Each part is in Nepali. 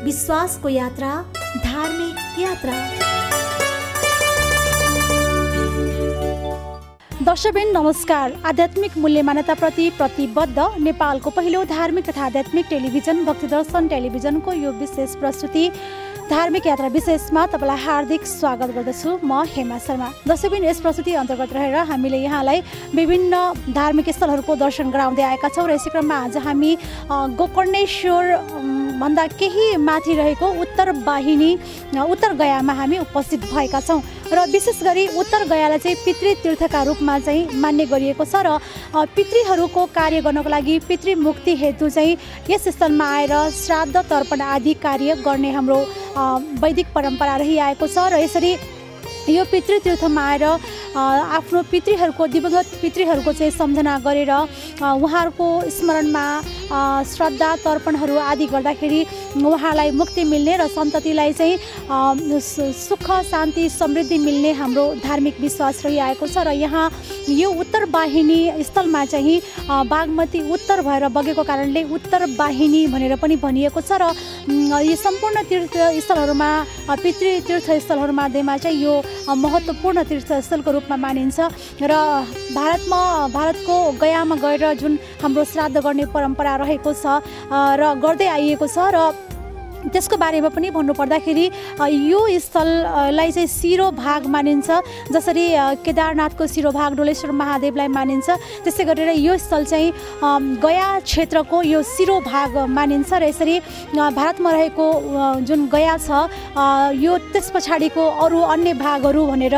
विश्वासको यात्रा, धार्मिक यात्रा। दर्शकबिन नमस्कार। आध्यात्मिक मूल्य मान्यताप्रति प्रतिबद्ध नेपालको पहिलो धार्मिक तथा आध्यात्मिक टेलिभिजन भक्ति दर्शन टेलिभिजनको यो विशेष प्रस्तुति धार्मिक यात्रा विशेषमा तपाईलाई हार्दिक स्वागत गर्दछु। म हेमा शर्मा। दर्शकबिन यस प्रस्तुति अन्तर्गत रहेर हामीले यहाँलाई विभिन्न धार्मिक स्थलहरूको दर्शन गराउँदै आएका छौँ र यसै क्रममा आज हामी गोकर्णेश्वर भन्दा केही माथि रहेको उत्तर वाहिनी उत्तर गयामा हामी उपस्थित भएका छौँ र विशेष गरी उत्तर गयालाई चाहिँ पितृ तीर्थका रूपमा चाहिँ मान्ने गरिएको छ र पितृहरूको कार्य गर्नको लागि पितृ मुक्ति हेतु चाहिँ यस स्थलमा आएर श्राद्ध तर्पण आदि कार्य गर्ने हाम्रो वैदिक परम्परा रहिआएको छ र यसरी यो पितृ तीर्थमा आएर आफ्नो पितृहरूको दिवंगत पितृहरूको चाहिँ सम्झना गरेर उहाँहरूको स्मरणमा श्रद्धा तर्पणहरू आदि गर्दाखेरि उहाँलाई मुक्ति मिल्ने र सन्ततिलाई चाहिँ सुख शान्ति समृद्धि मिल्ने हाम्रो धार्मिक विश्वास रहिआएको छ र यहाँ यो उत्तर वाहिनी स्थलमा चाहिँ बागमती उत्तर भएर बगेको कारणले उत्तर वाहिनी भनेर पनि भनिएको छ र यी सम्पूर्ण तीर्थ स्थलहरूमा पितृ तीर्थ स्थलहरूमध्येमा चाहिँ यो महत्त्वपूर्ण तीर्थस्थलको रूपमा मानिन्छ र भारतको गयामा गएर जुन हाम्रो श्राद्ध गर्ने परम्परा रहेको छ र गर्दै आइएको छ र त्यसको बारेमा पनि भन्नुपर्दाखेरि यो स्थललाई चाहिँ शिरोभाग मानिन्छ। जसरी केदारनाथको शिरोभाग डोलेश्वर महादेवलाई मानिन्छ त्यसै गरेर यो स्थल चाहिँ गया क्षेत्रको यो शिरोभाग मानिन्छ र यसरी भारतमा रहेको जुन गया छ यो त्यस पछाडिको अरू अन्य भागहरू भनेर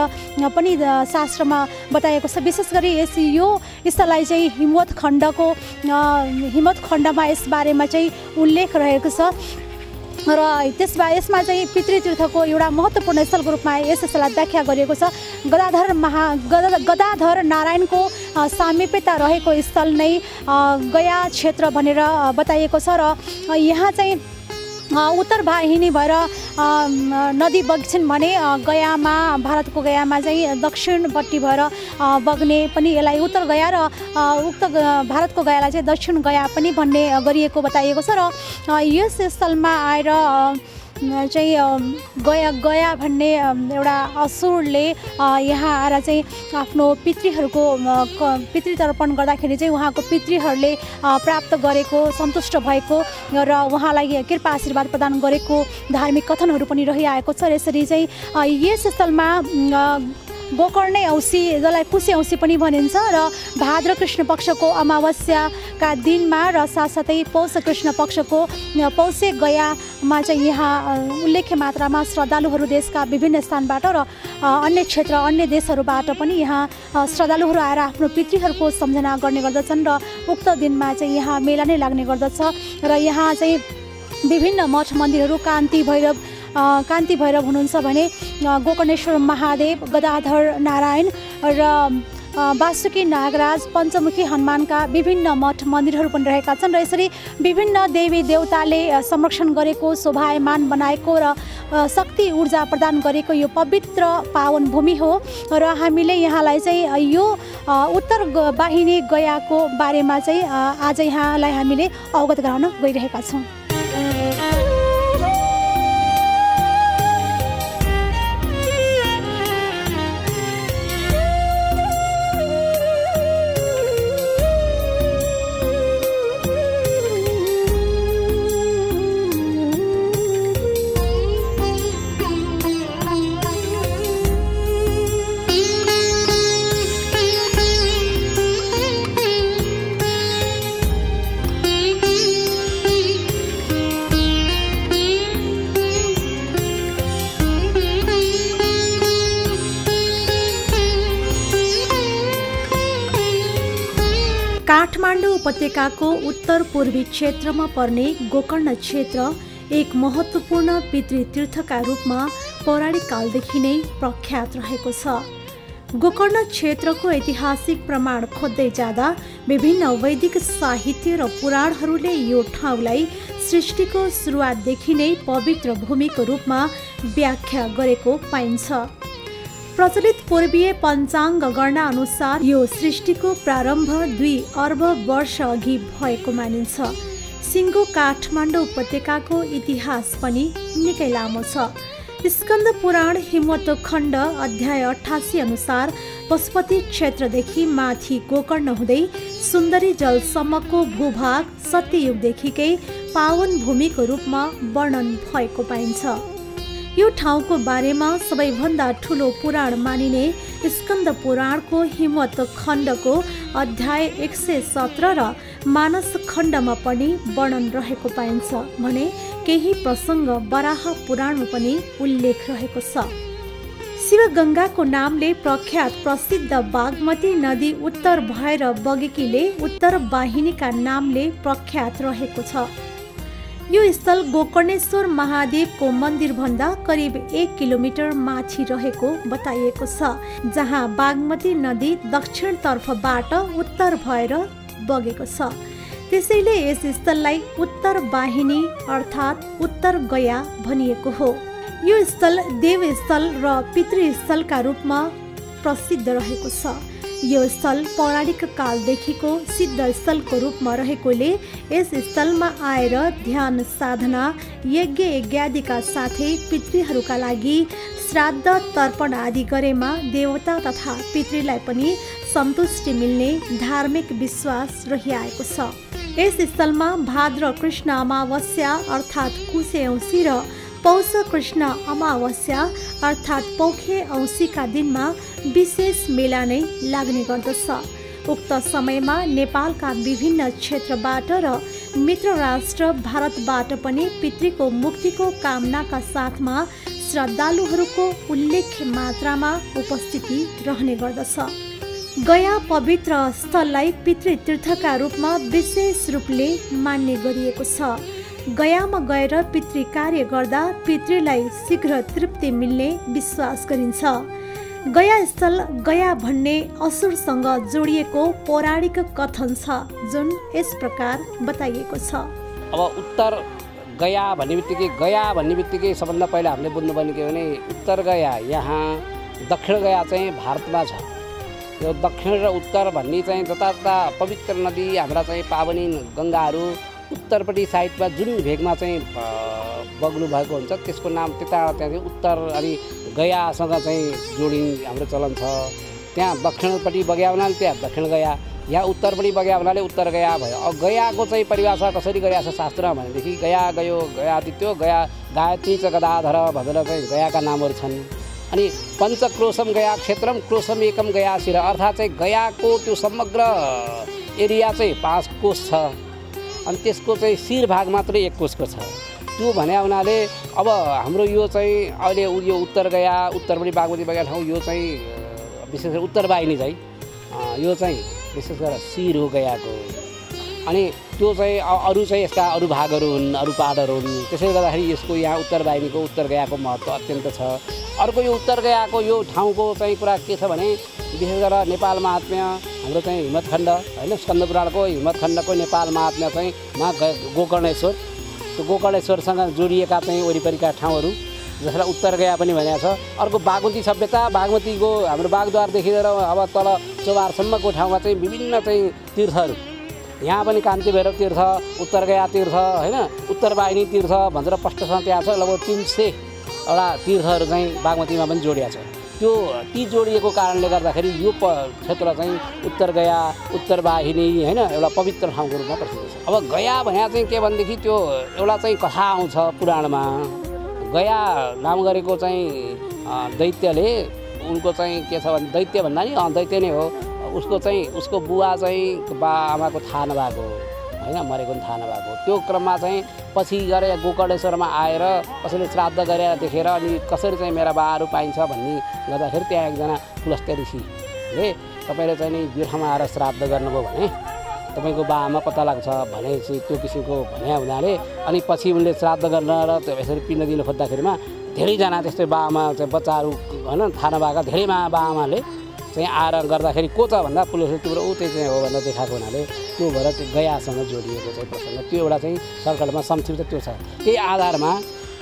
पनि शास्त्रमा बताएको छ। विशेष गरी यो स्थललाई चाहिँ हिमवत खण्डमा यसबारेमा चाहिँ उल्लेख रहेको छ र यसमा चाहिँ पितृतीर्थको एउटा महत्त्वपूर्ण स्थलको रूपमा यस स्थललाई व्याख्या गरिएको छ। गदाधर नारायणको सामिप्यता रहेको स्थल नै गया क्षेत्र भनेर बताइएको छ र यहाँ चाहिँ उत्तर वाहिनी भएर नदी बग्छन् भने गयामा भारतको गयामा चाहिँ दक्षिणपट्टि भएर बग्ने पनि यसलाई उत्तर गया र उक्त भारतको गयालाई चाहिँ दक्षिण गया पनि भन्ने गरिएको बताइएको छ र यस स्थलमा आएर चाहिँ गया भन्ने एउटा असुरले यहाँ आएर चाहिँ आफ्नो पितृहरूको पितृतर्पण गर्दाखेरि चाहिँ उहाँको पितृहरूले प्राप्त गरेको सन्तुष्ट भएको र उहाँलाई कृपा आशीर्वाद प्रदान गरेको धार्मिक कथनहरू पनि रहिआएको छ। यसरी चाहिँ यस स्थलमा गोकर्णे औँसी जसलाई पुसे औँसी पनि भनिन्छ र भाद्र कृष्ण पक्षको अमावस्याका दिनमा र साथसाथै पौष कृष्ण पक्षको पौषे गयामा चाहिँ यहाँ उल्लेख्य मात्रामा श्रद्धालुहरू देशका विभिन्न स्थानबाट र अन्य क्षेत्र अन्य देशहरूबाट पनि यहाँ श्रद्धालुहरू आएर आफ्नो पितृहरूको सम्झना गर्ने गर्दछन् र उक्त दिनमा चाहिँ यहाँ मेला नै लाग्ने गर्दछ र यहाँ चाहिँ विभिन्न मठ मन्दिरहरू कान्ति भैरव हुनुहुन्छ भने गोकर्णेश्वर महादेव, गदाधर नारायण र वासुकी नागराज, पञ्चमुखी हनुमानका विभिन्न मठ मन्दिरहरू पनि रहेका छन् र यसरी विभिन्न देवी देवताले संरक्षण गरेको शोभायमान बनाएको र शक्ति ऊर्जा प्रदान गरेको यो पवित्र पावन भूमि हो र हामीले यहाँलाई चाहिँ यो उत्तर वाहिनी गयाको बारेमा चाहिँ आज यहाँलाई हामीले अवगत गराउन गइरहेका छौँ। काठमाडौँ उपत्यकाको उत्तर पूर्वी क्षेत्रमा पर्ने गोकर्ण क्षेत्र एक महत्त्वपूर्ण पितृतीर्थका रूपमा पौराणिक कालदेखि नै प्रख्यात रहेको छ। गोकर्ण क्षेत्रको ऐतिहासिक प्रमाण खोज्दै जाँदा विभिन्न वैदिक साहित्य र पुराणहरूले यो ठाउँलाई सृष्टिको सुरुवातदेखि नै पवित्र भूमिको रूपमा व्याख्या गरेको पाइन्छ। प्रचलित पूर्वीय पञ्चाङ्ग गणना अनुसार यो सृष्टिको प्रारम्भ 2 अर्ब वर्ष अघि भएको मानिन्छ। सिङ्गो काठमाडौँ उपत्यकाको इतिहास पनि निकै लामो छ। स्कन्द पुराण हिमवत खण्ड अध्याय 88 अनुसार पशुपति क्षेत्रदेखि माथि गोकर्ण हुँदै सुन्दरी जलसम्मको भूभाग सत्ययुगदेखिकै पावन भूमिको रूपमा वर्णन भएको पाइन्छ। यो ठाउँको बारेमा सबैभन्दा ठुलो पुराण मानिने स्कन्द पुराणको हिमवत खण्डको अध्याय 117 र मानस खण्डमा पनि वर्णन रहेको पाइन्छ भने केही प्रसङ्ग वराह पुराणमा पनि उल्लेख रहेको छ। शिवगङ्गाको नामले प्रख्यात प्रसिद्ध बागमती नदी उत्तर भएर बगेकीले उत्तर वाहिनीका नामले प्रख्यात रहेको छ। यो स्थल गोकर्णेश्वर महादेवको मन्दिरभन्दा करिब 1 किलोमिटर माथि रहेको बताइएको छ, जहाँ बागमती नदी दक्षिणतर्फबाट उत्तर भएर बगेको छ। त्यसैले यस स्थललाई उत्तर वाहिनी अर्थात् उत्तर गया भनिएको हो। यो स्थल देवस्थल र पितृस्थलका रूपमा प्रसिद्ध रहेको छ। यो स्थल पौराणिक कालदेखिको सिद्ध स्थलको रूपमा रहेकोले यस स्थलमा आएर ध्यान साधना यज्ञ यज्ञादिका साथै पितृहरूका लागि श्राद्ध तर्पण आदि गरेमा देवता तथा पितृलाई पनि सन्तुष्टि मिल्ने धार्मिक विश्वास रहिआएको छ। यस स्थलमा भाद्र कृष्ण अमावस्या अर्थात् कुशे औँसी र पौष कृष्ण अमावस्या अर्थात् पौखे औँसीका दिनमा विशेष मेला नै लाग्ने गर्दछ। उक्त समयमा नेपालका विभिन्न क्षेत्रबाट र मित्र राष्ट्र भारतबाट पनि पितृको मुक्तिको कामनाका साथमा श्रद्धालुहरूको उल्लेख्य मात्रामा उपस्थिति रहने गर्दछ। गया पवित्र स्थललाई पितृतीर्थका रूपमा विशेष रूपले मान्ने गरिएको छ। गयामा गएर पितृ कार्य गर्दा पितृलाई शीघ्र तृप्ति मिल्ने विश्वास गरिन्छ। गया स्थल गया भन्ने असुरसँग जोडिएको पौराणिक कथन छ, जुन यस प्रकार बताइएको छ। अब उत्तर गया भन्ने बित्तिकै सबभन्दा पहिला हामीले बुझ्नुपर्ने के भने उत्तर गया यहाँ दक्षिण गया चाहिँ भारतमा छ। यो दक्षिण र उत्तर भन्ने चाहिँ जतातता पवित्र नदी हाम्रा चाहिँ पावनी गङ्गाहरू उत्तरपट्टि साइडमा जुन भेगमा चाहिँ बग्नु भएको हुन्छ त्यसको नाम त्यहाँ चाहिँ उत्तर अनि गयासँग चाहिँ जोडिने हाम्रो चलन छ। त्यहाँ दक्षिणपट्टि बग्या हुनाले त्यहाँ दक्षिण गया, यहाँ उत्तरपट्टि बग्या हुनाले उत्तर गया भयो। अब गयाको चाहिँ परिभाषा कसरी गरिएको छ शास्त्रमा भनेदेखि गया गयो गयादित्यो गया गायत्री च गदाधर भनेर चाहिँ गयाका नामहरू छन्। अनि पञ्चक्रोशम गया क्षेत्रम क्रोशम एकम गया शिर अर्थात् चाहिँ गयाको त्यो समग्र एरिया चाहिँ 5 कोश छ अनि त्यसको चाहिँ शिर भाग मात्रै 1 कोशको छ। त्यो भने हुनाले अब हाम्रो यो चाहिँ अहिले यो उत्तर गया उत्तरपट्टि बागमती बगेका ठाउँ यो चाहिँ विशेष गरी उत्तर वाहिनी चाहिँ यो चाहिँ विशेष गरेर शिर हो गयाको। अनि त्यो चाहिँ अरू चाहिँ यसका अरू भागहरू हुन्, अरू पाहाडहरू हुन्। त्यसैले गर्दाखेरि यसको यहाँ उत्तर वाहिनीको उत्तर गयाको महत्त्व अत्यन्त छ। अर्को यो उत्तर गयाको यो ठाउँको चाहिँ कुरा के छ भने विशेष गरेर नेपाल महात्म्य हाम्रो चाहिँ हिमतखण्ड होइन स्कन्द पुराणको हिमतखण्डको नेपाल महात्म्य चाहिँ गोकर्णेश्वर, त्यो गोकर्णेश्वरसँग जोडिएका चाहिँ वरिपरिका ठाउँहरू जसलाई उत्तर गया पनि भनेको छ। अर्को बागमती सभ्यता, बागमतीको हाम्रो बागद्वारदेखि लिएर अब तल चौबारसम्मको ठाउँमा चाहिँ विभिन्न चाहिँ तीर्थहरू, यहाँ पनि कान्ति भैरव तीर्थ, उत्तर गया तीर्थ होइन उत्तर वाहिनी तीर्थ भनेर प्रष्टसँग त्यहाँ छ। लगभग 300वटा तीर्थहरू चाहिँ बागमतीमा पनि जोडिएको छ। त्यो ती जोडिएको कारणले गर्दाखेरि यो क्षेत्र चाहिँ उत्तर गया उत्तर वाहिनी होइन एउटा पवित्र ठाउँको रूपमा प्रसिद्ध छ। अब गया भने चाहिँ के भनेदेखि त्यो एउटा चाहिँ कथा आउँछ पुराणमा। गया नाम गरेको चाहिँ दैत्यले उनको चाहिँ के छ भने दैत्य भन्दा नि दैत्य नै हो, उसको चाहिँ उसको बुवा चाहिँ बा आमाको थाहा नभएको होइन, मरेको पनि थाहा नभएको। त्यो क्रममा चाहिँ पछि गएर गोकर्णेश्वरमा आएर कसैले श्राद्ध गरेर देखेर अनि कसरी चाहिँ मेरा बाहरू पाइन्छ भन्ने गर्दाखेरि त्यहाँ एकजना पुलस्त्य ऋषिले तपाईँले चाहिँ नि यो ठाउँमा आएर श्राद्ध गर्नुभयो भने तपाईँको बाआमा पत्ता लाग्छ भनेपछि त्यो किसिमको भने हुनाले अनि पछि उनले श्राद्ध गर्न र यसरी पिण्ड दिनु खोज्दाखेरिमा धेरैजना त्यस्तै बाआमा चाहिँ बच्चाहरू होइन थाहा नभएका धेरै बाआमाले चाहिँ आएर गर्दाखेरि को छ भन्दा पुलिसले तिम्रो त्यही चाहिँ हो भनेर देखाएको हुनाले त्यो भएर त्यो गयासँग जोडिएको चाहिँ प्रसङ्ग त्यो एउटा चाहिँ सर्कलमा संक्षिप्त त्यो छ। त्यही आधारमा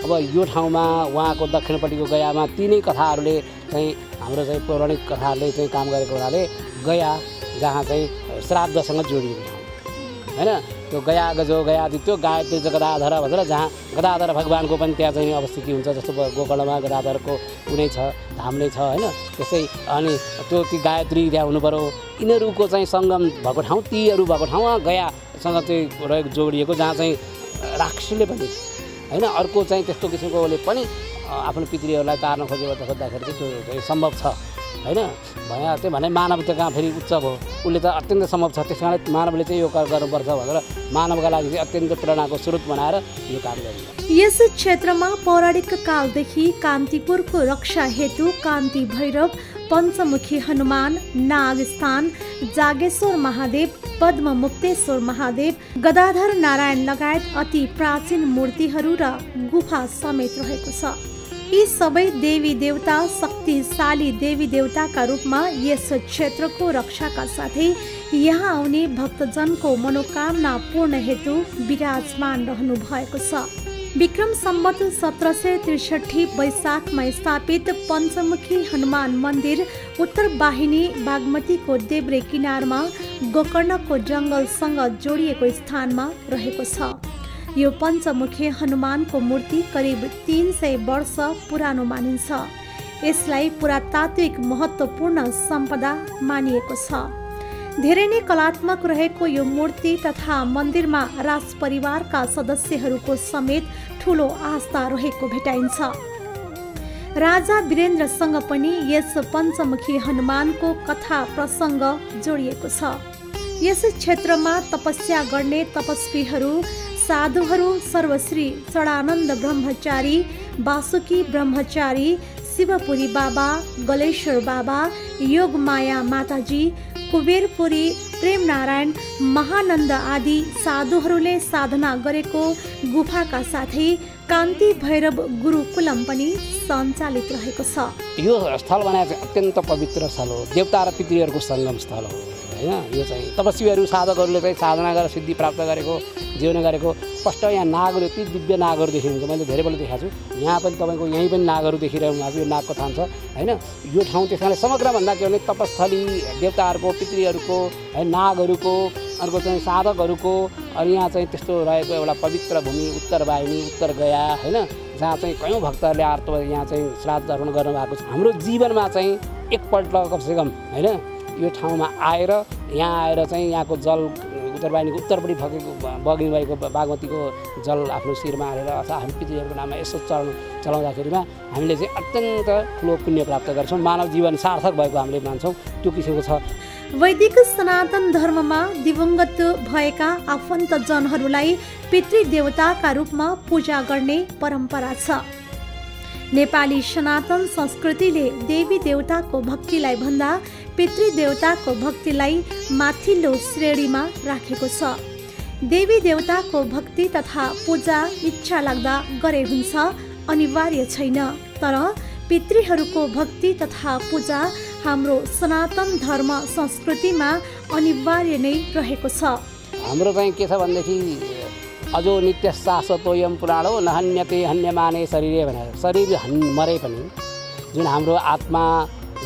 अब यो ठाउँमा उहाँको दक्षिणपट्टिको गयामा तिनै कथाहरूले चाहिँ हाम्रो चाहिँ पौराणिक कथाहरूले चाहिँ काम गरेको हुनाले गया जहाँ चाहिँ श्राद्धसँग जोडिएको ठाउँ होइन त्यो गया गजो गयादि त्यो गायत्री गदाधर भनेर जहाँ गदाधर भगवानको पनि त्यहाँ चाहिँ अवस्थिति हुन्छ। जस्तो गोकर्णमा गदाधरको कुनै छ धाम नै छ होइन। त्यस्तै अनि त्यो ती गायत्री त्यहाँ हुनु पऱ्यो। यिनीहरूको चाहिँ सङ्गम भएको ठाउँ तीहरू भएको ठाउँमा गयासँग चाहिँ रहेको जोडिएको जहाँ चाहिँ राक्षसले पनि होइन अर्को चाहिँ त्यस्तो किसिमकोले पनि आफ्नो पितृहरूलाई तार्न खोज्दाखेरि चाहिँ त्यो सम्भव छ होइन। भए त्यो भने मानव त कहाँ फेरि उच्च भयो उसले त अत्यन्त सम्भव छ। त्यस कारण मानवले चाहिँ यो काम गर्नुपर्छ भनेर मानवका लागि चाहिँ अत्यन्त प्रेरणाको स्रोत बनाएर यो काम गरिन्छ। यस क्षेत्रमा पौराणिक कालदेखि कान्तिपुरको रक्षा हेतु कान्ति भैरव, पञ्चमुखी हनुमान, नागस्थान, जागेश्वर महादेव, पद्ममुक्तेश्वर महादेव, गदाधर नारायण लगायत अति प्राचीन मूर्तिहरू र गुफा समेत रहेको छ। यी सबै देवी देवता शक्तिशाली देवी देवताका रूपमा यस क्षेत्रको रक्षाका साथै यहाँ आउने भक्तजनको मनोकामना पूर्ण हेतु विराजमान रहनु भएको छ। विक्रम सम्वत 1763 वैशाखमा स्थापित पञ्चमुखी हनुमान मन्दिर उत्तर वाहिनी बागमतीको देब्रे किनारमा गोकर्णको जङ्गलसँग जोडिएको स्थानमा रहेको छ। यो पञ्चमुखी हनुमानको मूर्ति करिब 300 वर्ष पुरानो मानिन्छ। यसलाई पुरातात्विक महत्त्वपूर्ण सम्पदा मानिएको छ। धेरै नै कलात्मक रहेको यो मूर्ति तथा मन्दिरमा राज परिवारका सदस्यहरूको समेत ठुलो आस्था रहेको भेटाइन्छ। राजा वीरेन्द्रसँग पनि यस पञ्चमुखी हनुमानको कथा प्रसङ्ग जोडिएको छ। यस क्षेत्रमा तपस्या गर्ने तपस्वीहरू, साधुहरू सर्वश्री चढानन्द ब्रह्मचारी, वासुकी ब्रह्मचारी, शिवपुरी बाबा, गलेश्वर बाबा, योगमाया माताजी, कुबेरपुरी, प्रेमनारायण, महानन्द आदि साधुहरूले साधना गरेको गुफाका साथै कान्ति भैरव गुरुकुलम पनि सञ्चालित रहेको छ। यो स्थल भने चाहिँ अत्यन्त पवित्र स्थल हो। देवता र पितृहरूको सङ्गम स्थल हो होइन। यो चाहिँ तपस्वीहरू साधकहरूले चाहिँ साधना गरेर सिद्धि प्राप्त गरेको जीवन गरेको स्पष्ट यहाँ नागहरू यति दिव्य नागहरू देखिनुहुन्छ। मैले धेरैपल्ट देखाएको छु। यहाँ पनि तपाईँको यहीँ पनि नागहरू देखिरहनु भएको छ। यो नागको थान छ होइन। यो ठाउँ त्यस कारणले समग्र भन्दा के भने तपस्थली देवताहरूको पितृहरूको है नागहरूको अर्को चाहिँ साधकहरूको अनि यहाँ चाहिँ त्यस्तो रहेको एउटा पवित्र भूमि उत्तर वाहिनी उत्तर गया होइन। जहाँ चाहिँ कयौँ भक्तहरूले आर्त यहाँ चाहिँ श्राद्ध अर्पण गर्नुभएको छ। हाम्रो जीवनमा चाहिँ एकपल्ट कमसेकम होइन यो ठाउँमा आएर यहाँ आएर चाहिँ यहाँको जल उत्तर वाहिनीको उत्तरपट्टि बगिनु भएको बागमतीको जल आफ्नो शिरमा हालेर अथवा हामी पितृहरूको नाममा यसो चलाउँदाखेरिमा हामीले चाहिँ अत्यन्त ठुलो पुण्य प्राप्त गर्छौँ। मानव जीवन सार्थक भएको हामीले मान्छौँ। त्यो किसिमको छ। वैदिक सनातन धर्ममा दिवंगत भएका आफन्तजनहरूलाई पितृदेवताका रूपमा पूजा गर्ने परम्परा छ। नेपाली सनातन संस्कृतिले देवी देवताको भक्तिलाई भन्दा पितृदेवताको भक्तिलाई माथिल्लो श्रेणीमा राखेको छ। देवी देवताको भक्ति तथा पूजा इच्छा लाग्दा गरे हुन्छ, अनिवार्य छैन। तर पितृहरूको भक्ति तथा पूजा हाम्रो सनातन धर्म संस्कृतिमा अनिवार्य नै रहेको छ। हाम्रो चाहिँ के छ भनेदेखि अजो नित्य शाश्वतोयम पुराणो नहन्यते हन्यमाने शरीरे भनेर शरीर मरे पनि जुन हाम्रो आत्मा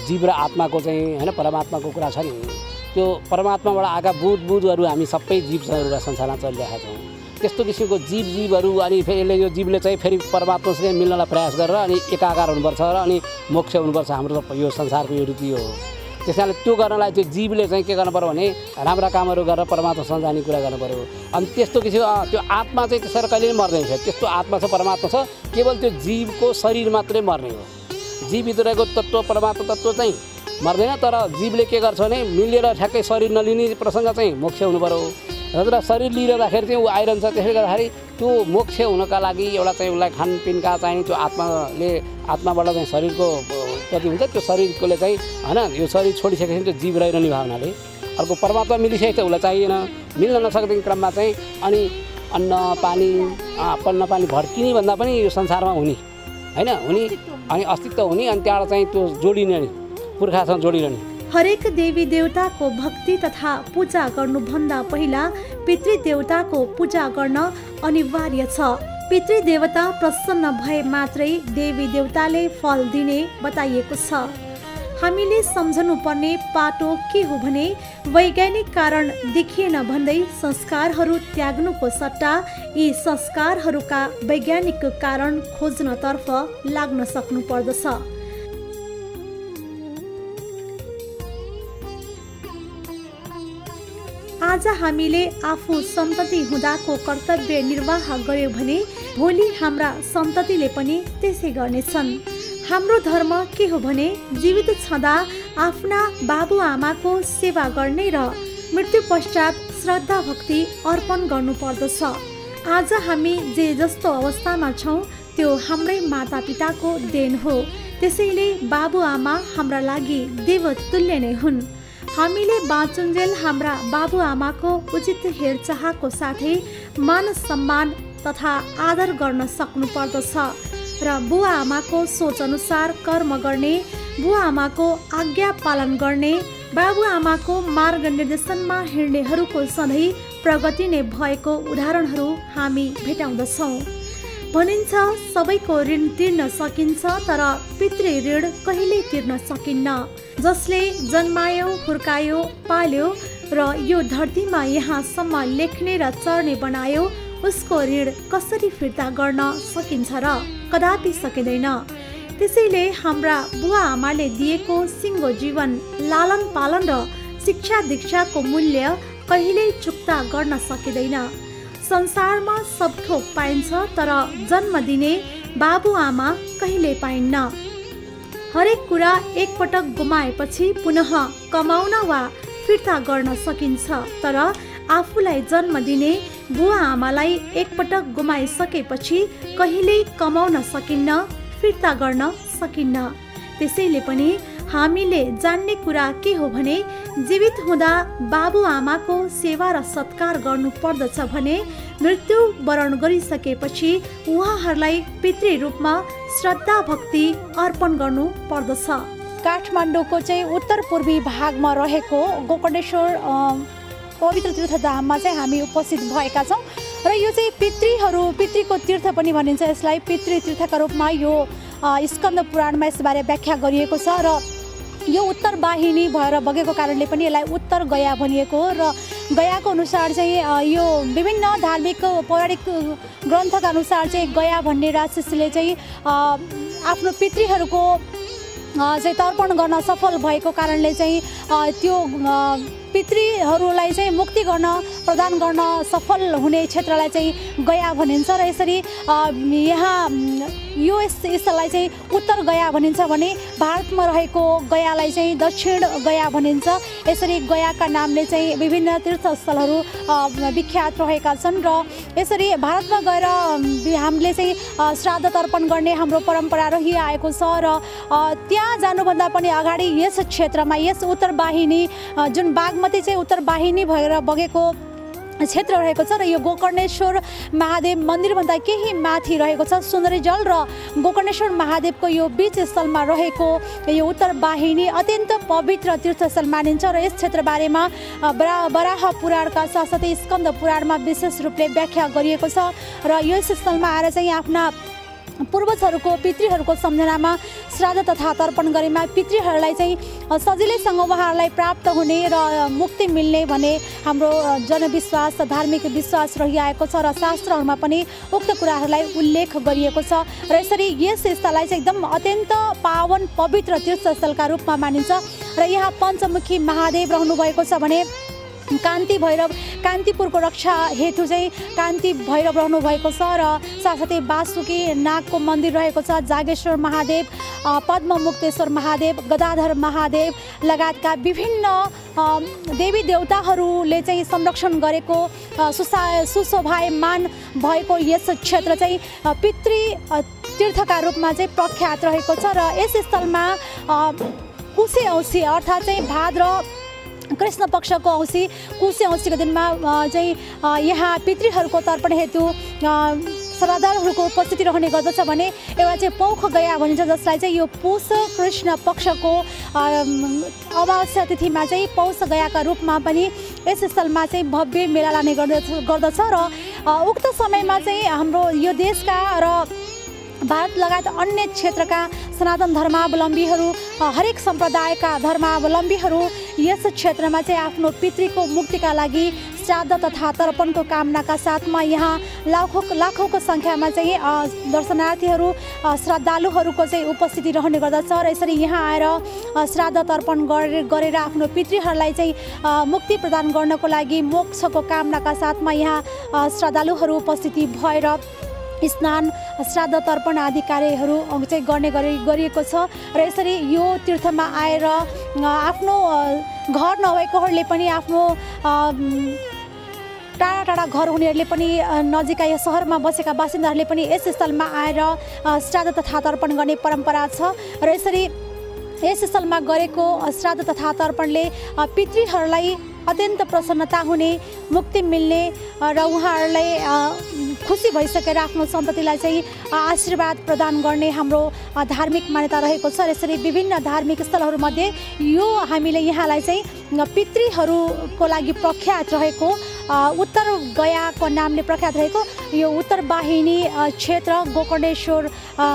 जीव र आत्माको चाहिँ होइन परमात्माको कुरा छ नि, त्यो परमात्माबाट आएका बुधहरू हामी सबै जीवहरू संसारमा चलिरहेका छौँ। त्यस्तो किसिमको जीवहरू अनि फेरि यसले यो जीवले चाहिँ फेरि परमात्मासँग मिल्नलाई प्रयास गरेर अनि एकाकार हुनुपर्छ र अनि मोक्ष हुनुपर्छ। हाम्रो यो संसारको यो रीति हो। त्यस कारणले त्यो गर्नलाई त्यो जीवले चाहिँ के गर्नु पर्यो भने राम्रा कामहरू गरेर परमात्मासँग जाने कुरा गर्नु पर्यो। अनि त्यस्तो किसिमको त्यो आत्मा चाहिँ त्यसरी कहिले पनि मर्दैन। त्यस्तो आत्मा छ परमात्मा छ, केवल त्यो जीवको शरीर मात्रै मर्ने हो। जीवित रहेको तत्त्व परमात्मा तत्त्व चाहिँ मर्दैन। तर जीवले के गर्छ भने मिलेर ठ्याक्कै शरीर नलिने प्रसङ्ग चाहिँ मोक्ष हुनु पर्यो। र शरीर लिइरहँदाखेरि चाहिँ ऊ आइरहन्छ। त्यसले गर्दाखेरि त्यो मोक्ष हुनका लागि एउटा चाहिँ उसलाई खानपिनका चाहिँ त्यो आत्माबाट चाहिँ शरीरको कति हुन्छ त्यो शरीरकोले चाहिँ होइन यो शरीर छोडिसकेपछि त्यो जीव रहिरहने भावनाले अर्को परमात्मा मिलिसकेको छ उसलाई चाहिएन। मिल्न नसक्ने क्रममा चाहिँ अनि अन्न पानी भड्किने भन्दा पनि यो संसारमा हुने होइन हुने अनि अस्तित्व हुने अनि त्यहाँबाट चाहिँ त्यो जोडिने पुर्खासँग जोडिरहने। हरेक देवी देवताको भक्ति तथा पूजा गर्नुभन्दा पहिला पितृदेवताको पूजा गर्न अनिवार्य छ। पितृदेवता प्रसन्न भए मात्रै देवी देवताले फल दिने बताइएको छ। हामीले सम्झनुपर्ने पाटो के हो भने वैज्ञानिक कारण देखिएन भन्दै संस्कारहरू त्याग्नुको सट्टा यी संस्कारहरूका वैज्ञानिक कारण खोज्नतर्फ लाग्न सक्नु पर्दछ। आज हामीले आफू सन्तति हुँदाको कर्तव्य निर्वाह गर्यो भने भोलि हाम्रा सन्ततिले पनि त्यसै गर्नेछन्। हाम्रो धर्म के हो भने जीवित छँदा आफ्ना बाबुआमाको सेवा गर्ने र मृत्यु पश्चात श्रद्धा भक्ति अर्पण गर्नु पर्दछ। आज हामी जे जस्तो अवस्थामा छौँ त्यो हाम्रै मातापिताको देन हो। त्यसैले बाबुआमा हाम्रा लागि देवतुल्य नै हुन्। हामीले बाँचुन्जेल हाम्रा बाबुआमाको उचित हेरचाहको साथै मान सम्मान तथा आदर गर्न सक्नु पर्दछ र बुवा आमाको सोच अनुसार कर्म गर्ने, बुवा आमाको आज्ञा पालन गर्ने, बाबुआमाको मार्ग निर्देशनमा हिँड्नेहरूको सधैँ प्रगति नै भएको उदाहरणहरू हामी भेटाउँदछौँ। भनिन्छ सबैको ऋण तिर्न सकिन्छ तर पितृ ऋण कहिल्यै तिर्न सकिन्न। जसले जन्मायो, हुर्कायो, पाल्यो र यो धरतीमा यहाँसम्म लेख्ने र चर्ने बनायो उसको ऋण कसरी फिर्ता गर्न सकिन्छ र? कदापि सकिँदैन। त्यसैले हाम्रा बुवा आमाले दिएको सिङ्गो जीवन, लालन पालन र शिक्षा दीक्षाको मूल्य कहिल्यै चुक्ता गर्न सकिँदैन। संसारमा सब थोक पाइन्छ तर जन्म दिने बाबुआमा कहिल्यै पाइन्न। हरेक कुरा एकपटक गुमाएपछि पुनः कमाउन वा फिर्ता गर्न सकिन्छ तर आफूलाई जन्म दिने बुवा आमालाई एकपटक गुमाइसकेपछि कहिल्यै कमाउन सकिन्न, फिर्ता गर्न सकिन्न। त्यसैले पनि हामीले जान्ने कुरा के हो भने जीवित हुँदा बाबुआमाको सेवा र सत्कार गर्नु पर्दछ भने मृत्यु वरण गरिसकेपछि उहाँहरूलाई पितृ रूपमा श्रद्धा भक्ति अर्पण गर्नु पर्दछ। काठमाडौँको चाहिँ उत्तर पूर्वी भागमा रहेको गोकर्णेश्वर पवित्र तीर्थधाममा चाहिँ हामी उपस्थित भएका छौँ र यो चाहिँ पितृको तीर्थ पनि भनिन्छ। यसलाई पितृ तीर्थका रूपमा यो स्कन्द पुराणमा यसबारे व्याख्या गरिएको छ र यो उत्तर वाहिनी भएर बगेको कारणले पनि यसलाई उत्तर गया भनिएको हो र गयाको अनुसार चाहिँ यो विभिन्न धार्मिक पौराणिक ग्रन्थका अनुसार चाहिँ गया भन्ने राक्षसले चाहिँ आफ्नो पितृहरूको चाहिँ तर्पण गर्न सफल भएको कारणले चाहिँ त्यो पितृहरूलाई चाहिँ मुक्ति गर्न प्रदान गर्न सफल हुने क्षेत्रलाई चाहिँ गया भनिन्छ र यसरी यहाँ यो स्थललाई चाहिँ उत्तर गया भनिन्छ भने भारतमा रहेको गयालाई चाहिँ दक्षिण गया भनिन्छ। यसरी गयाका नामले चाहिँ विभिन्न तीर्थस्थलहरू विख्यात रहेका छन् र यसरी भारतमा गएर हामीले चाहिँ श्राद्ध तर्पण गर्ने हाम्रो परम्परा रहिआएको छ र त्यहाँ जानुभन्दा पनि अगाडि यस क्षेत्रमा यस उत्तर वाहिनी जुन बागमती चाहिँ उत्तर वाहिनी भएर बगेको क्षेत्र रहेको छ र यो गोकर्णेश्वर महादेव मन्दिरभन्दा केही माथि रहेको छ। सुन्दरी जल र गोकर्णेश्वर महादेवको यो बीच स्थलमा रहेको यो उत्तर वाहिनी अत्यन्त पवित्र तीर्थस्थल मानिन्छ र यस क्षेत्रबारेमा बराह पुराणका साथसाथै स्कन्द पुराणमा विशेष रूपले व्याख्या गरिएको छ र यस स्थलमा आएर चाहिँ आफ्ना पूर्वजहरूको पितृहरूको सम्झनामा श्राद्ध तथा तर्पण गरेमा पितृहरूलाई चाहिँ सजिलैसँग उहाँहरूलाई प्राप्त हुने र मुक्ति मिल्ने भने हाम्रो जनविश्वास धार्मिक विश्वास रहिआएको छ र शास्त्रहरूमा पनि उक्त कुराहरूलाई उल्लेख गरिएको छ र यसरी यस स्थललाई चाहिँ एकदम अत्यन्त पावन पवित्र तीर्थस्थलका रूपमा मानिन्छ र यहाँ पञ्चमुखी महादेव रहनुभएको छ भने कान्ति भैरव कान्तिपुरको रक्षा हेतु चाहिँ कान्ति भैरव रहनु भएको छ र साथसाथै बासुकी नागको मन्दिर रहेको छ। जागेश्वर महादेव, पद्ममुक्तेश्वर महादेव, गदाधर महादेव लगायतका विभिन्न देवी देवताहरूले चाहिँ संरक्षण गरेको सुशोभायमान भएको यस क्षेत्र चाहिँ पितृ तीर्थका रूपमा चाहिँ प्रख्यात रहेको छ र यस स्थलमा कुशे औँसी अर्थात् चाहिँ भाद्र कृष्ण पक्षको औँसी कुशे औँसीको दिनमा चाहिँ यहाँ पितृहरूको तर्पण हेतु श्रद्धालुहरूको उपस्थिति रहने गर्दछ भने एउटा चाहिँ पौख गया भनिन्छ जसलाई चाहिँ यो पुष कृष्ण पक्षको अमावस्या तिथिमा चाहिँ पौष गयाका रूपमा पनि यस स्थलमा चाहिँ भव्य मेला लाग्ने गर्दछ र उक्त समयमा चाहिँ हाम्रो यो देशका र भारत लगायत अन्य क्षेत्रका सनातन धर्मावलम्बीहरू हरेक सम्प्रदायका धर्मावलम्बीहरू यस क्षेत्रमा चाहिँ आफ्नो पितृको मुक्तिका लागि श्राद्ध तथा तर्पणको कामनाका साथमा यहाँ लाखौँको सङ्ख्यामा चाहिँ दर्शनार्थीहरू श्रद्धालुहरूको चाहिँ उपस्थिति रहने गर्दछ र यसरी यहाँ आएर श्राद्ध तर्पण गरेर आफ्नो पितृहरूलाई चाहिँ मुक्ति प्रदान गर्नको लागि मोक्षको कामनाका साथमा यहाँ श्रद्धालुहरू उपस्थिति भएर स्नान श्राद्ध तर्पण आदि कार्यहरू चाहिँ गर्ने गरिएको छ र यसरी यो तीर्थमा आएर आफ्नो घर नभएकोहरूले पनि आफ्नो टाढा टाढा घर हुनेहरूले पनि नजिकै सहरमा बसेका बासिन्दाहरूले पनि यस स्थलमा आएर श्राद्ध तथा तर्पण गर्ने परम्परा छ र यसरी यस स्थलमा गरेको श्राद्ध तथा तर्पणले पितृहरूलाई अत्यन्त प्रसन्नता हुने मुक्ति मिल्ने र उहाँहरूलाई खुसी भइसकेर आफ्नो सन्ततिलाई चाहिँ आशीर्वाद प्रदान गर्ने हाम्रो धार्मिक मान्यता रहेको छ र यसरी विभिन्न धार्मिक स्थलहरूमध्ये यो हामीले यहाँलाई चाहिँ पितृहरूको लागि प्रख्यात रहेको उत्तर गयाको नामले प्रख्यात रहेको यो उत्तर वाहिनी क्षेत्र गोकर्णेश्वर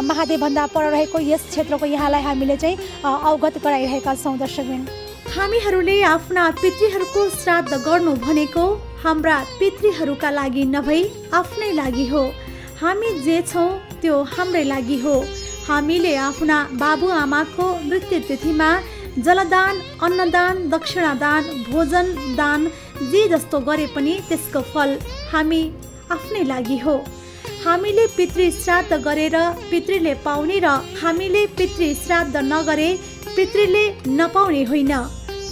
महादेवभन्दा पर रहेको यस क्षेत्रको यहाँलाई हामीले चाहिँ अवगत गराइरहेका छौँ। दर्शकबिन, हामीहरूले आफ्ना पितृहरूको श्राद्ध गर्नु भनेको हाम्रा पितृहरूका लागि नभई आफ्नै लागि हो। हामी जे छौँ त्यो हाम्रै लागि हो। हामीले आफ्ना बाबुआमाको मृत्यु तिथिमा जलदान, अन्नदान, दक्षिणादान, भोजन दान जे जस्तो गरे पनि त्यसको फल हामी आफ्नै लागि हो। हामीले पितृ श्राद्ध गरेर पितृले पाउने र हामीले पितृ श्राद्ध नगरे पितृले नपाउने होइन।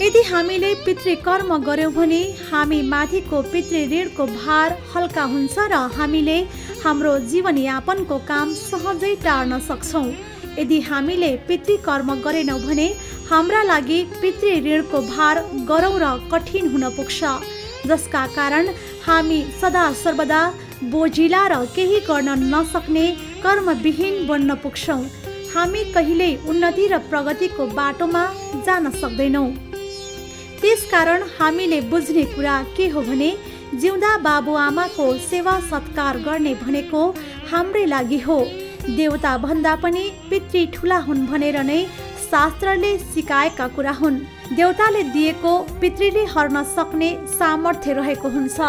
यदि हामीले पितृकर्म गर्यौँ भने हामी माथिको पितृ ऋणको भार हल्का हुन्छ र हामीले हाम्रो जीवनयापनको काम सहजै टार्न सक्छौँ। यदि हामीले पितृकर्म गरेनौँ भने हाम्रा लागि पितृ ऋणको भार गह्रौँ र कठिन हुन पुग्छ, जसका कारण हामी सदा सर्वदा बोझिला र केही गर्न नसक्ने कर्मविहीन बन्न पुग्छौँ। हामी कहिल्यै उन्नति र प्रगतिको बाटोमा जान सक्दैनौँ। त्यसकारण हामीले बुझ्ने कुरा के हो भने जिउँदा बाबुआमाको सेवा सत्कार गर्ने भनेको हाम्रै लागि हो। देवता भन्दा पनि पितृ ठुला हुन् भनेर नै शास्त्रले सिकाएका कुरा हुन्। देवताले दिएको पितृले हर्न सक्ने सामर्थ्य रहेको हुन्छ।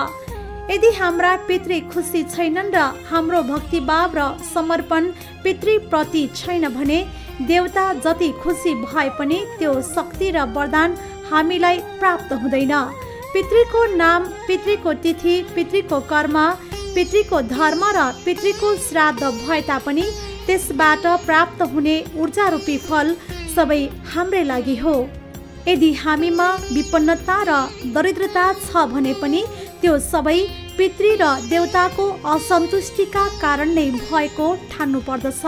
यदि हाम्रा पितृ खुसी छैनन् र हाम्रो भक्तिभाव र समर्पण पितृप्रति छैन भने देवता जति खुसी भए पनि त्यो शक्ति र वरदान हामीलाई प्राप्त हुँदैन। पितृको नाम, पितृको तिथि, पितृको कर्म, पितृको धर्म र पितृको श्राद्ध भए तापनि त्यसबाट प्राप्त हुने ऊर्जा रूपी फल सबै हाम्रै लागि हो। यदि हामीमा विपन्नता र दरिद्रता छ भने पनि त्यो सबै पितृ र देवताको असन्तुष्टिका कारण नै भएको ठान्नु पर्दछ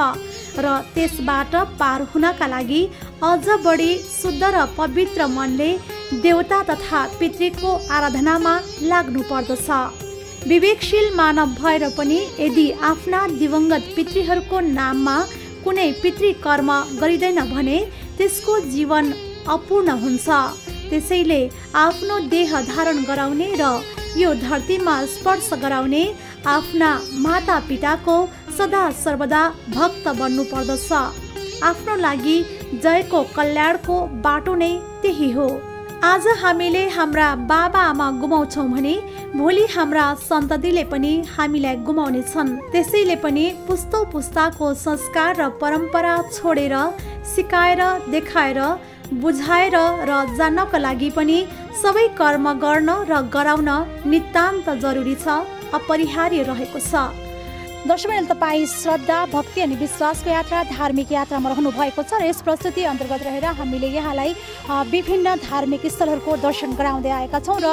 र त्यसबाट पार हुनका लागि अझ बढी शुद्ध र पवित्र मनले देवता तथा पितृको आराधनामा लाग्नु पर्दछ। विवेकशील मानव भएर पनि यदि आफ्ना दिवंगत पितृहरूको नाममा कुनै पितृकर्म गरिँदैन भने त्यसको जीवन अपूर्ण हुन्छ। त्यसैले आफ्नो देह धारण गराउने र यो धरतीमा स्पर्श गराउने आफ्ना माता पिताको सदा सर्वदा भक्त बन्नु पर्दछ। आफ्नो लागि जयको कल्याणको बाटो नै त्यही हो। आज हामीले हाम्रा बाबा आमा गुमाउँछौँ भने भोलि हाम्रा सन्ततिले पनि हामीलाई गुमाउने छन्। त्यसैले पनि पुस्तौ पुस्ताको संस्कार र परम्परा छोडेर, सिकाएर, देखाएर, बुझाएर र जान्नका लागि पनि सबै कर्म गर्न र गराउन नितान्त जरुरी छ, अपरिहार्य रहेको छ। दर्शकबिन, तपाईँ श्रद्धा, भक्ति अनि विश्वासको यात्रा, धार्मिक यात्रामा रहनु भएको छ र यस प्रस्तुति अन्तर्गत रहेर हामीले यहाँलाई विभिन्न धार्मिक स्थलहरूको दर्शन गराउँदै आएका छौँ र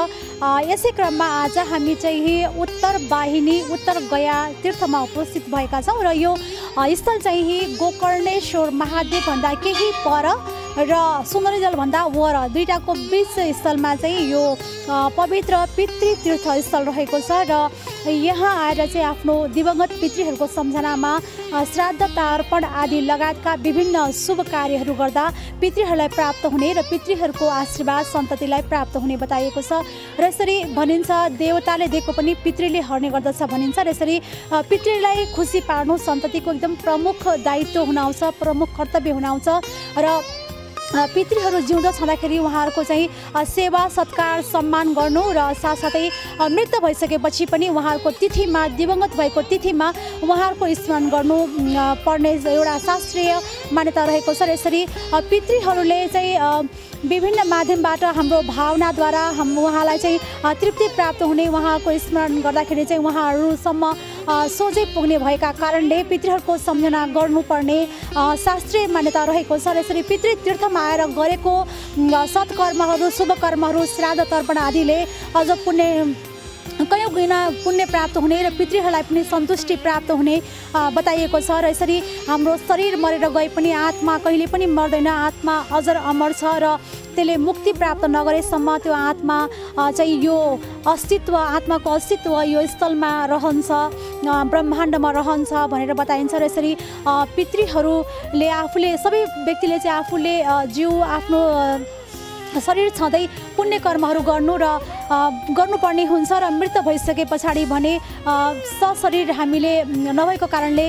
यसै क्रममा आज हामी चाहिँ उत्तर वाहिनी उत्तर गया तीर्थमा उपस्थित भएका छौँ र यो स्थल चाहिँ गोकर्णेश्वर महादेवभन्दा केही पर र सुन्दरी जलभन्दा वर दुईटाको बीच स्थलमा चाहिँ यो पवित्र पितृतीर्थ स्थल रहेको छ र यहाँ आएर चाहिँ आफ्नो दिवंगत पितृहरूको सम्झनामा श्राद्ध तर्पण आदि लगायतका विभिन्न शुभ कार्यहरू गर्दा पितृहरूलाई प्राप्त हुने र पितृहरूको आशीर्वाद सन्ततिलाई प्राप्त हुने बताइएको छ र यसरी भनिन्छ देवताले दिएको पनि पितृले हर्ने गर्दछ भनिन्छ र यसरी पितृलाई खुसी पार्नु सन्ततिको एकदम प्रमुख दायित्व हुन आउँछ, प्रमुख कर्तव्य हुन आउँछ र पितृहरू जिउँदो छँदाखेरि उहाँहरूको चाहिँ सेवा सत्कार सम्मान गर्नु र साथसाथै मृत्यु भइसकेपछि पनि उहाँहरूको तिथिमा दिवंगत भएको तिथिमा उहाँहरूको स्मरण गर्नु पर्ने एउटा शास्त्रीय मान्यता रहेको छ र यसरी पितृहरूले चाहिँ विभिन्न माध्यमबाट हाम्रो भावनाद्वारा उहाँलाई चाहिँ तृप्ति प्राप्त हुने, उहाँको स्मरण गर्दाखेरि चाहिँ उहाँहरूसम्म सोझै पुग्ने भएका कारणले पितृहरूको सम्झना गर्नुपर्ने शास्त्रीय मान्यता रहेको छ र यसरी पितृतीर्थमा आएर गरेको सत्कर्महरू शुभ कर्महरू श्राद्ध तर्पण आदिले अझ कयौँ गुणा पुण्य प्राप्त हुने र पितृहरूलाई पनि सन्तुष्टि प्राप्त हुने बताइएको छ र यसरी हाम्रो शरीर मरेर गए पनि आत्मा कहिले पनि मर्दैन, आत्मा अजर अमर छ र त्यसले मुक्ति प्राप्त नगरेसम्म त्यो आत्मा चाहिँ यो अस्तित्व, आत्माको अस्तित्व यो स्थलमा रहन्छ, ब्रह्माण्डमा रहन्छ भनेर बताइन्छ र यसरी पितृहरूले आफूले सबै व्यक्तिले चाहिँ आफूले आफ्नो शरीर छँदै पुण्य कर्महरू गर्नु र गर्नुपर्ने हुन्छ र मृत्यु भइसके पछाडि भने सशरीर हामीले नभएको कारणले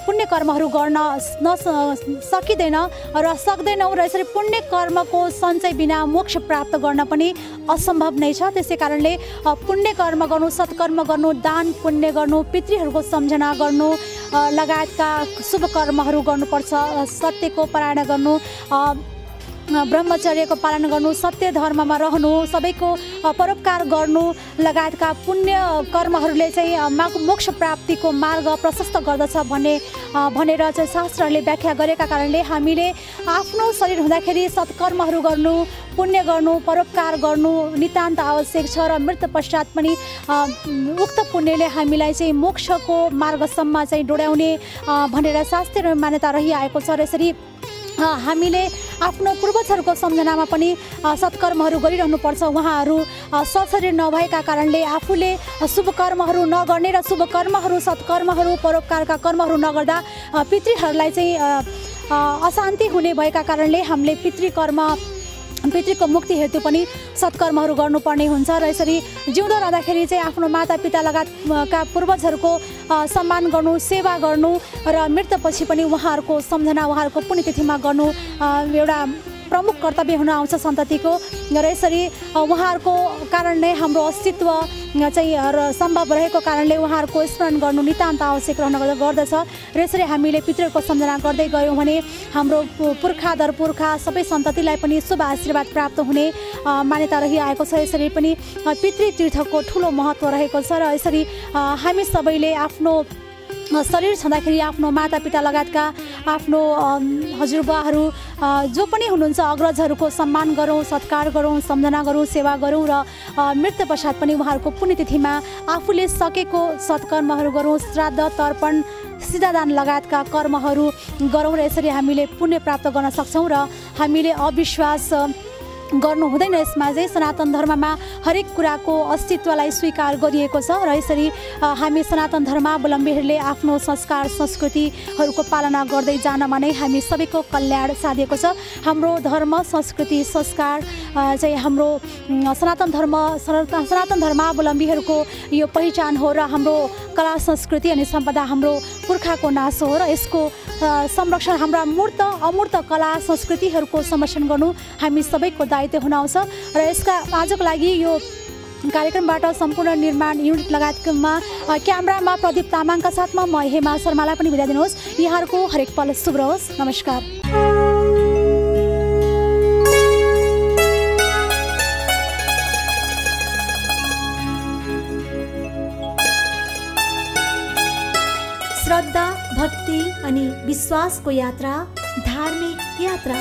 पुण्य कर्महरू गर्न सकिँदैन र सक्दैनौँ र यसरी पुण्य कर्मको सञ्चय बिना मोक्ष प्राप्त गर्न पनि असम्भव नै छ। त्यसै कारणले पुण्य कर्म गर्नु, सत्कर्म गर्नु, दान पुण्य गर्नु, पितृहरूको सम्झना गर्नु लगायतका शुभ कर्महरू गर्नुपर्छ, सत्यको पालन गर्नु, ब्रह्मचर्यको पालन गर्नु, सत्य धर्ममा रहनु, सबैको परोपकार गर्नु लगायतका पुण्य कर्महरूले चाहिँ मोक्ष प्राप्तिको मार्ग प्रशस्त गर्दछ भनेर चाहिँ शास्त्रहरूले व्याख्या गरेका कारणले हामीले आफ्नो शरीर हुँदाखेरि सत्कर्महरू गर्नु, पुण्य गर्नु, परोपकार गर्नु नितान्त आवश्यक छ र मृत्यु पश्चात पनि उक्त पुण्यले हामीलाई चाहिँ मोक्षको मार्गसम्म चाहिँ डोर्याउने भनेर शास्त्रीय मान्यता रहिआएको छ र यसरी हामीले आफ्नो पूर्वजहरूको सम्झनामा पनि सत्कर्महरू गरिरहनुपर्छ। उहाँहरू सशरीर नभएका कारणले आफूले शुभ कर्महरू नगर्ने र शुभ कर्महरू सत्कर्महरू परोपकारका कर्महरू नगर्दा पितृहरूलाई चाहिँ अशान्ति हुने भएका कारणले हामीले पितृको मुक्ति हेतु पनि सत्कर्महरू गर्नुपर्ने हुन्छ र यसरी जिउँदो रहँदाखेरि चाहिँ आफ्नो मातापिता लगायतका पूर्वजहरूको सम्मान गर्नु, सेवा गर्नु र मृत्युपछि पनि उहाँहरूको सम्झना, उहाँहरूको पुण्यतिथिमा गर्नु एउटा प्रमुख कर्तव्य हुन आउँछ सन्ततिको र यसरी उहाँहरूको कारण नै हाम्रो अस्तित्व चाहिँ सम्भव रहेको कारणले उहाँहरूको स्मरण गर्नु नितान्त आवश्यक रहन गर्दछ र यसरी हामीले पितृको सम्झना गर्दै गयौँ भने हाम्रो पुर्खा सबै सन्ततिलाई पनि शुभ आशीर्वाद प्राप्त हुने मान्यता रहिआएको छ। यसरी पनि पितृतीर्थको ठुलो महत्त्व रहेको छ र यसरी हामी सबैले आफ्नो शरीर छँदाखेरि आफ्नो मातापिता लगायतका आफ्नो हजुरबुवाहरू जो पनि हुनुहुन्छ अग्रजहरूको सम्मान गरौँ, सत्कार गरौँ, सम्झना गरौँ, सेवा गरौँ र मृत्यु पश्चात पनि उहाँहरूको पुण्यतिथिमा आफूले सकेको सत्कर्महरू गरौँ, श्राद्ध तर्पण सिधादान लगायतका कर्महरू गरौँ र यसरी हामीले पुण्य प्राप्त गर्न सक्छौँ र हामीले अविश्वास गर्नु हुँदैन। यसमा चाहिँ सनातन धर्ममा हरेक कुराको अस्तित्वलाई स्वीकार गरिएको छ र यसरी हामी सनातन धर्मावलम्बीहरूले आफ्नो संस्कार संस्कृतिहरूको पालना गर्दै जानमा नै हामी सबैको कल्याण साधिएको छ। हाम्रो धर्म संस्कृति संस्कार चाहिँ हाम्रो सनातन धर्मावलम्बीहरूको यो पहिचान हो र हाम्रो कला संस्कृति अनि सम्पदा हाम्रो पुर्खाको नाश हो र यसको संरक्षण हाम्रा अमूर्त कला संस्कृतिहरूको संरक्षण गर्नु हामी सबैको दायित्व हुन आउँछ र यसका आजको लागि यो कार्यक्रमबाट सम्पूर्ण निर्माण युनिट लगायतमा क्यामेरामा प्रदीप तामाङका साथमा म हेमा शर्मालाई पनि बिदा दिनुहोस्। यहाँहरूको हरेक पल शुभ रहोस्। नमस्कार। श्रद्धा, भक्ति अनि विश्वासको यात्रा, धार्मिक यात्रा।